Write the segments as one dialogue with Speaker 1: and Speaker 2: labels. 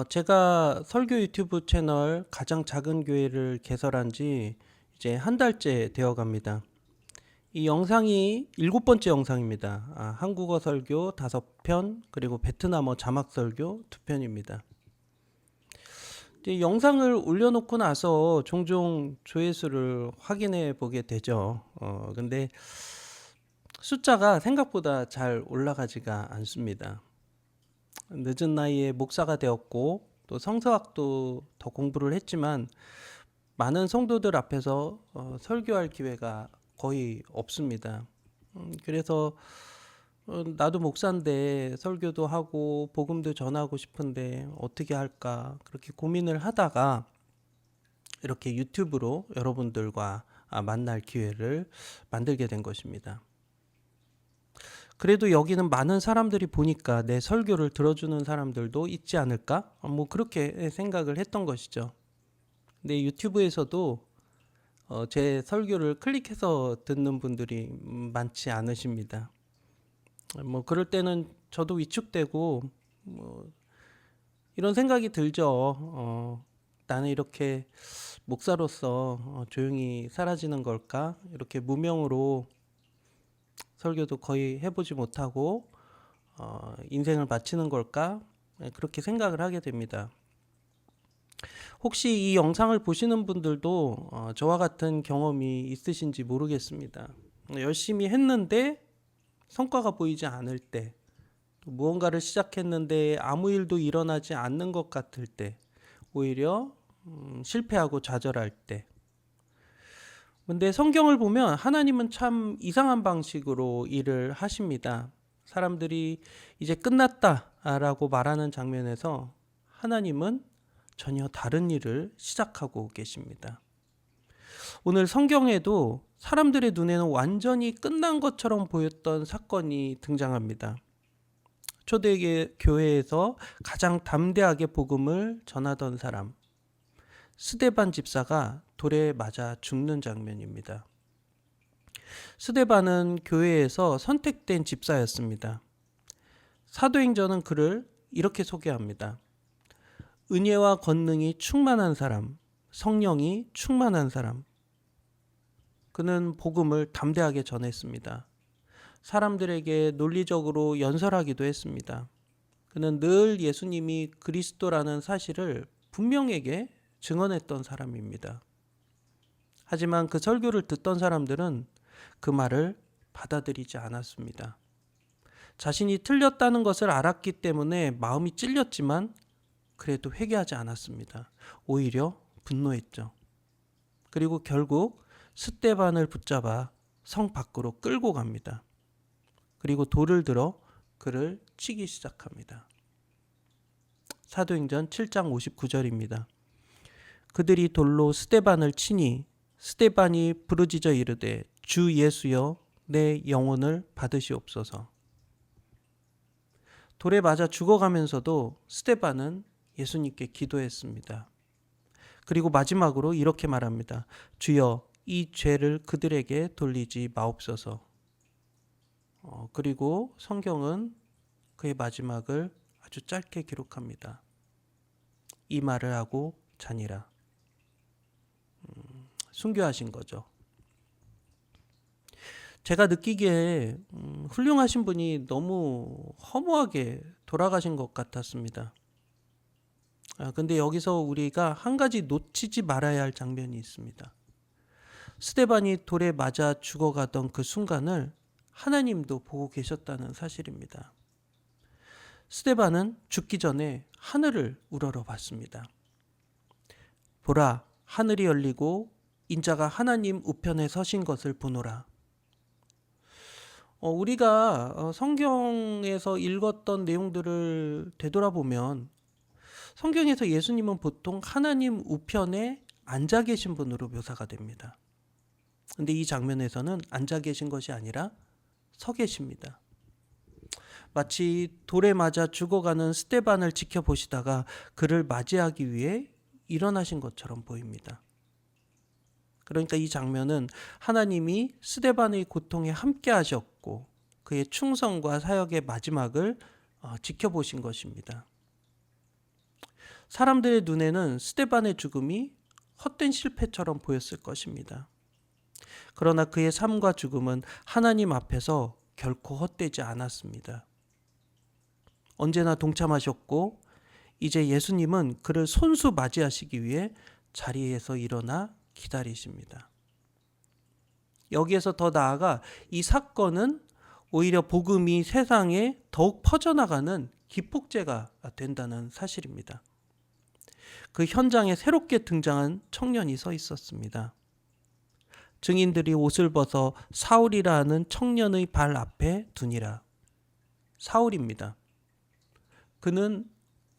Speaker 1: 제가 설교 유튜브 채널 가장 작은 교회를 개설한 지 이제 한 달째 되어 갑니다. 이 영상이 7번째 영상입니다. 한국어 설교 5편, 그리고 베트남어 자막 설교 2편입니다. 이제 영상을 올려놓고 나서 종종 조회수를 확인해 보게 되죠. 근데 숫자가 생각보다 잘 올라가지가 않습니다. 늦은 나이에 목사가 되었고 또 성서학도 더 공부를 했지만 많은 성도들 앞에서 설교할 기회가 거의 없습니다. 그래서 나도 목사인데 설교도 하고 복음도 전하고 싶은데 어떻게 할까 그렇게 고민을 하다가 이렇게 유튜브로 여러분들과 만날 기회를 만들게 된 것입니다. 그래도 여기는 많은 사람들이 보니까 내 설교를 들어주는 사람들도 있지 않을까? 뭐 그렇게 생각을 했던 것이죠. 근데 유튜브에서도 제 설교를 클릭해서 듣는 분들이 많지 않으십니다. 뭐 그럴 때는 저도 위축되고 뭐 이런 생각이 들죠. 나는 이렇게 목사로서 조용히 사라지는 걸까? 이렇게 무명으로 설교도 거의 해보지 못하고 인생을 마치는 걸까? 그렇게 생각을 하게 됩니다. 혹시 이 영상을 보시는 분들도 저와 같은 경험이 있으신지 모르겠습니다. 열심히 했는데 성과가 보이지 않을 때, 또 무언가를 시작했는데 아무 일도 일어나지 않는 것 같을 때, 오히려 실패하고 좌절할 때. 근데 성경을 보면 하나님은 참 이상한 방식으로 일을 하십니다. 사람들이 이제 끝났다라고 말하는 장면에서 하나님은 전혀 다른 일을 시작하고 계십니다. 오늘 성경에도 사람들의 눈에는 완전히 끝난 것처럼 보였던 사건이 등장합니다. 초대교회에서 가장 담대하게 복음을 전하던 사람, 스데반 집사가 돌에 맞아 죽는 장면입니다. 스데반은 교회에서 선택된 집사였습니다. 사도행전은 그를 이렇게 소개합니다. 은혜와 권능이 충만한 사람, 성령이 충만한 사람. 그는 복음을 담대하게 전했습니다. 사람들에게 논리적으로 연설하기도 했습니다. 그는 늘 예수님이 그리스도라는 사실을 분명하게 증언했던 사람입니다. 하지만 그 설교를 듣던 사람들은 그 말을 받아들이지 않았습니다. 자신이 틀렸다는 것을 알았기 때문에 마음이 찔렸지만 그래도 회개하지 않았습니다. 오히려 분노했죠. 그리고 결국 스데반을 붙잡아 성 밖으로 끌고 갑니다. 그리고 돌을 들어 그를 치기 시작합니다. 사도행전 7장 59절입니다. 그들이 돌로 스데반을 치니 스데반이 부르짖어 이르되 주 예수여 내 영혼을 받으시옵소서. 돌에 맞아 죽어가면서도 스데반은 예수님께 기도했습니다. 그리고 마지막으로 이렇게 말합니다. 주여 이 죄를 그들에게 돌리지 마옵소서. 그리고 성경은 그의 마지막을 아주 짧게 기록합니다. 이 말을 하고 자니라. 순교하신 거죠. 제가 느끼기에 훌륭하신 분이 너무 허무하게 돌아가신 것 같았습니다. 근데 여기서 우리가 한 가지 놓치지 말아야 할 장면이 있습니다. 스데반이 돌에 맞아 죽어가던 그 순간을 하나님도 보고 계셨다는 사실입니다. 스데반은 죽기 전에 하늘을 우러러봤습니다. 보라, 하늘이 열리고 인자가 하나님 우편에 서신 것을 보노라. 우리가 성경에서 읽었던 내용들을 되돌아보면 성경에서 예수님은 보통 하나님 우편에 앉아 계신 분으로 묘사가 됩니다. 근데 이 장면에서는 앉아 계신 것이 아니라 서 계십니다. 마치 돌에 맞아 죽어가는 스데반을 지켜보시다가 그를 맞이하기 위해 일어나신 것처럼 보입니다. 그러니까 이 장면은 하나님이 스데반의 고통에 함께 하셨고 그의 충성과 사역의 마지막을 지켜보신 것입니다. 사람들의 눈에는 스데반의 죽음이 헛된 실패처럼 보였을 것입니다. 그러나 그의 삶과 죽음은 하나님 앞에서 결코 헛되지 않았습니다. 언제나 동참하셨고 이제 예수님은 그를 손수 맞이하시기 위해 자리에서 일어나 기다리십니다. 여기에서 더 나아가 이 사건은 오히려 복음이 세상에 더욱 퍼져나가는 기폭제가 된다는 사실입니다. 그 현장에 새롭게 등장한 청년이 서 있었습니다. 증인들이 옷을 벗어 사울이라 하는 청년의 발 앞에 두니라. 사울입니다. 그는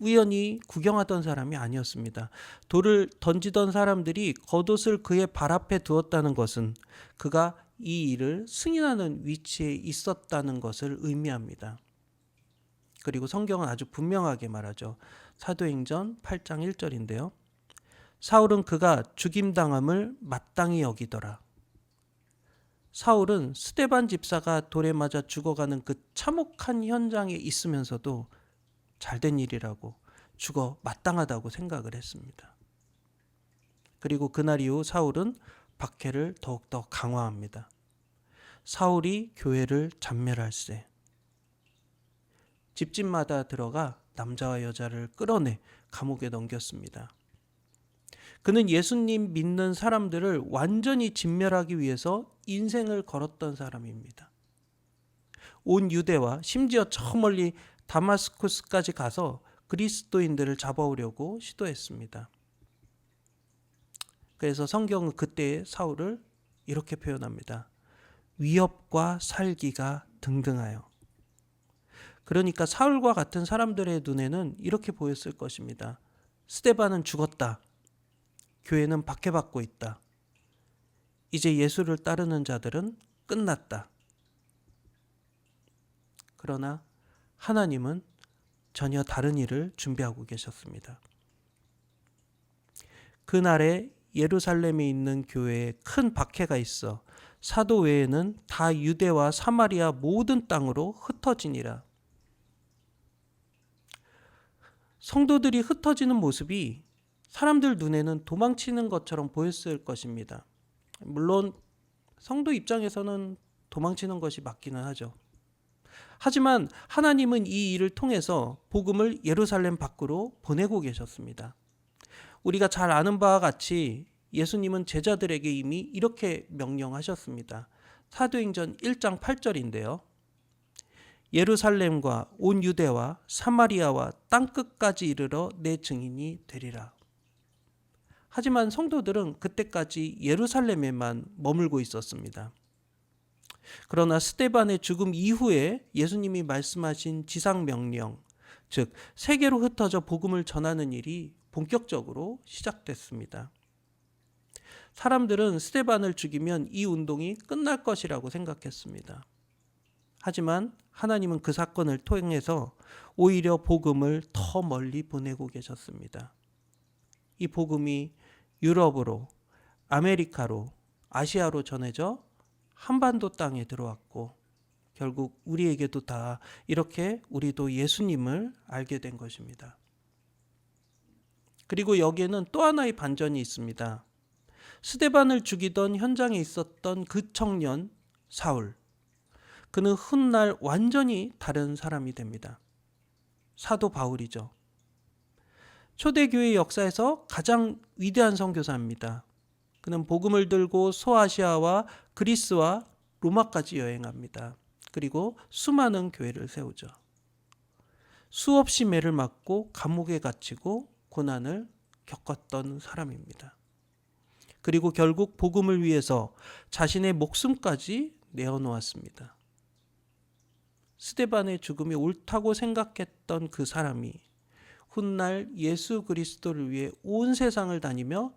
Speaker 1: 우연히 구경하던 사람이 아니었습니다. 돌을 던지던 사람들이 겉옷을 그의 발 앞에 두었다는 것은 그가 이 일을 승인하는 위치에 있었다는 것을 의미합니다. 그리고 성경은 아주 분명하게 말하죠. 사도행전 8장 1절인데요. 사울은 그가 죽임당함을 마땅히 여기더라. 사울은 스데반 집사가 돌에 맞아 죽어가는 그 참혹한 현장에 있으면서도 잘된 일이라고 죽어 마땅하다고 생각을 했습니다. 그리고 그날 이후 사울은 박해를 더욱더 강화합니다. 사울이 교회를 잔멸할세. 집집마다 들어가 남자와 여자를 끌어내 감옥에 넘겼습니다. 그는 예수님 믿는 사람들을 완전히 진멸하기 위해서 인생을 걸었던 사람입니다. 온 유대와 심지어 저 멀리 다마스쿠스까지 가서 그리스도인들을 잡아오려고 시도했습니다. 그래서 성경은 그때의 사울을 이렇게 표현합니다. 위협과 살기가 등등하여. 그러니까 사울과 같은 사람들의 눈에는 이렇게 보였을 것입니다. 스데반은 죽었다. 교회는 박해받고 있다. 이제 예수를 따르는 자들은 끝났다. 그러나 하나님은 전혀 다른 일을 준비하고 계셨습니다. 그날에 예루살렘에 있는 교회에 큰 박해가 있어 사도 외에는 다 유대와 사마리아 모든 땅으로 흩어지니라. 성도들이 흩어지는 모습이 사람들 눈에는 도망치는 것처럼 보였을 것입니다. 물론 성도 입장에서는 도망치는 것이 맞기는 하죠. 하지만 하나님은 이 일을 통해서 복음을 예루살렘 밖으로 보내고 계셨습니다. 우리가 잘 아는 바와 같이 예수님은 제자들에게 이미 이렇게 명령하셨습니다. 사도행전 1장 8절인데요. 예루살렘과 온 유대와 사마리아와 땅끝까지 이르러 내 증인이 되리라. 하지만 성도들은 그때까지 예루살렘에만 머물고 있었습니다. 그러나 스데반의 죽음 이후에 예수님이 말씀하신 지상명령, 즉 세계로 흩어져 복음을 전하는 일이 본격적으로 시작됐습니다. 사람들은 스데반을 죽이면 이 운동이 끝날 것이라고 생각했습니다. 하지만 하나님은 그 사건을 통해서 오히려 복음을 더 멀리 보내고 계셨습니다. 이 복음이 유럽으로, 아메리카로, 아시아로 전해져 한반도 땅에 들어왔고 결국 우리에게도 다 이렇게 우리도 예수님을 알게 된 것입니다. 그리고 여기에는 또 하나의 반전이 있습니다. 스데반을 죽이던 현장에 있었던 그 청년 사울. 그는 훗날 완전히 다른 사람이 됩니다. 사도 바울이죠. 초대교회 역사에서 가장 위대한 선교사입니다. 그는 복음을 들고 소아시아와 그리스와 로마까지 여행합니다. 그리고 수많은 교회를 세우죠. 수없이 매를 맞고 감옥에 갇히고 고난을 겪었던 사람입니다. 그리고 결국 복음을 위해서 자신의 목숨까지 내어놓았습니다. 스데반의 죽음이 옳다고 생각했던 그 사람이 훗날 예수 그리스도를 위해 온 세상을 다니며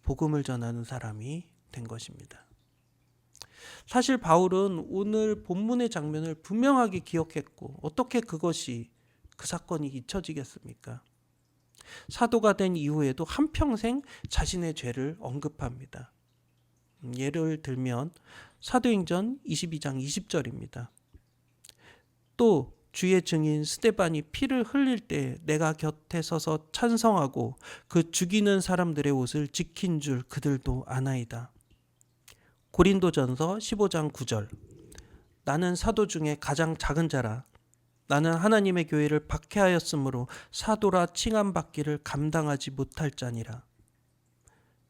Speaker 1: 복음을 전하는 사람이 된 것입니다. 사실 바울은 오늘 본문의 장면을 분명하게 기억했고 어떻게 그것이 그 사건이 잊혀지겠습니까? 사도가 된 이후에도 한평생 자신의 죄를 언급합니다. 예를 들면 사도행전 22장 20절입니다. 또 주의 증인 스데반이 피를 흘릴 때 내가 곁에 서서 찬성하고 그 죽이는 사람들의 옷을 지킨 줄 그들도 아나이다. 고린도전서 15장 9절. 나는 사도 중에 가장 작은 자라. 나는 하나님의 교회를 박해하였으므로 사도라 칭함받기를 감당하지 못할 자니라.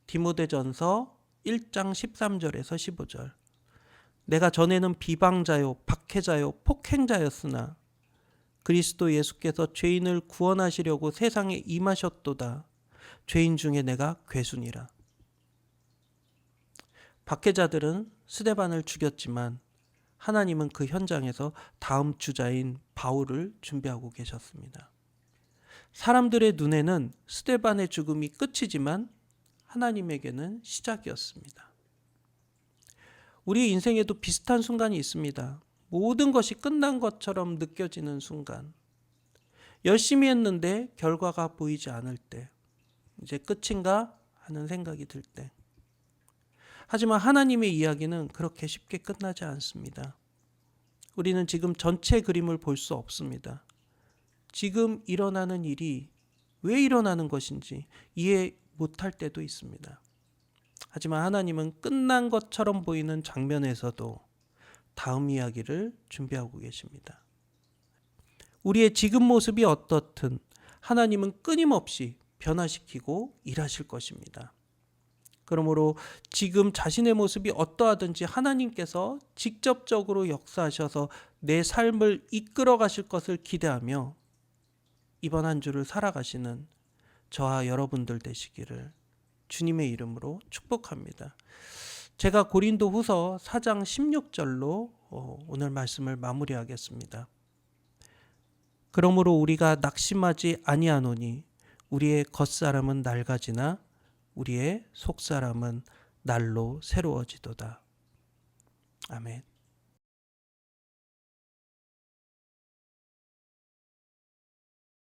Speaker 1: 디모데전서 1장 13절에서 15절. 내가 전에는 비방자요 박해자요 폭행자였으나 그리스도 예수께서 죄인을 구원하시려고 세상에 임하셨도다. 죄인 중에 내가 괴순이라. 박해자들은 스데반을 죽였지만 하나님은 그 현장에서 다음 주자인 바울을 준비하고 계셨습니다. 사람들의 눈에는 스데반의 죽음이 끝이지만 하나님에게는 시작이었습니다. 우리 인생에도 비슷한 순간이 있습니다. 모든 것이 끝난 것처럼 느껴지는 순간, 열심히 했는데 결과가 보이지 않을 때, 이제 끝인가 하는 생각이 들 때. 하지만 하나님의 이야기는 그렇게 쉽게 끝나지 않습니다. 우리는 지금 전체 그림을 볼 수 없습니다. 지금 일어나는 일이 왜 일어나는 것인지 이해 못할 때도 있습니다. 하지만 하나님은 끝난 것처럼 보이는 장면에서도 다음 이야기를 준비하고 계십니다. 우리의 지금 모습이 어떻든 하나님은 끊임없이 변화시키고 일하실 것입니다. 그러므로 지금 자신의 모습이 어떠하든지 하나님께서 직접적으로 역사하셔서 내 삶을 이끌어 가실 것을 기대하며 이번 한 주를 살아가시는 저와 여러분들 되시기를 주님의 이름으로 축복합니다. 제가 고린도 후서 4장 16절로 오늘 말씀을 마무리하겠습니다. 그러므로 우리가 낙심하지 아니하노니 우리의 겉사람은 낡아지나 우리의 속사람은 날로 새로워지도다. 아멘.